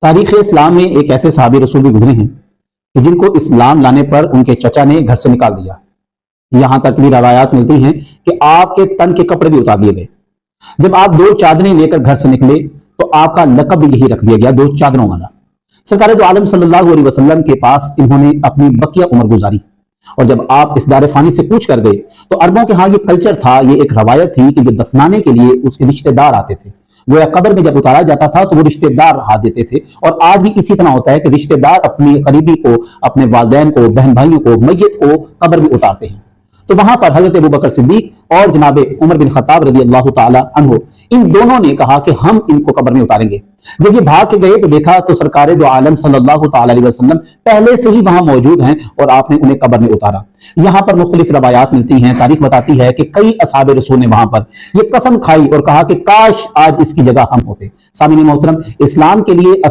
تاریخ اسلام میں ایک ایسے صحابی رسول بھی گزرے ہیں کہ جن کو اسلام لانے پر ان کے چچا نے گھر سے نکال دیا. یہاں تک بھی روایات ملتی ہیں کہ آپ کے تن کے کپڑے بھی اتار دیے گئے. جب آپ 2 چادریں لے کر گھر سے نکلے تو آپ کا لقب بھی یہی رکھ دیا گیا، 2 چادروں والا. سرکار دو عالم صلی اللہ علیہ وسلم کے پاس انہوں نے اپنی بقیہ عمر گزاری، اور جب آپ اس دار فانی سے کوچ کر گئے تو عربوں کے ہاں یہ کلچر تھا، یہ ایک روایت تھی کہ جو دفنانے کے لیے اس کے رشتہ دار آتے تھے. گویا قبر میں جب اتارا جاتا تھا تو وہ رشتہ دار ہاتھ دیتے تھے، اور آج بھی اسی طرح ہوتا ہے کہ رشتہ دار اپنی قریبی کو، اپنے والدین کو، بہن بھائیوں کو، میت کو قبر میں اتارتے ہیں. تو وہاں پر حضرت ابوبکر صدیق اور جناب عمر بن خطاب رضی اللہ تعالی عنہ، ان دونوں نے کہا کہ ہم ان کو قبر میں اتاریں گے. جب یہ بھاگ کے گئے تو دیکھا تو سرکار دو عالم صلی اللہ تعالی علیہ وسلم پہلے سے ہی وہاں موجود ہیں اور آپ نے انہیں قبر میں اتارا. یہاں پر مختلف روایات ملتی ہیں، تاریخ بتاتی ہے کہ کئی اصحاب رسول نے وہاں پر یہ قسم کھائی اور کہا کہ کاش آج اس کی جگہ ہم ہوتے. سامعین محترم، اسلام کے لیے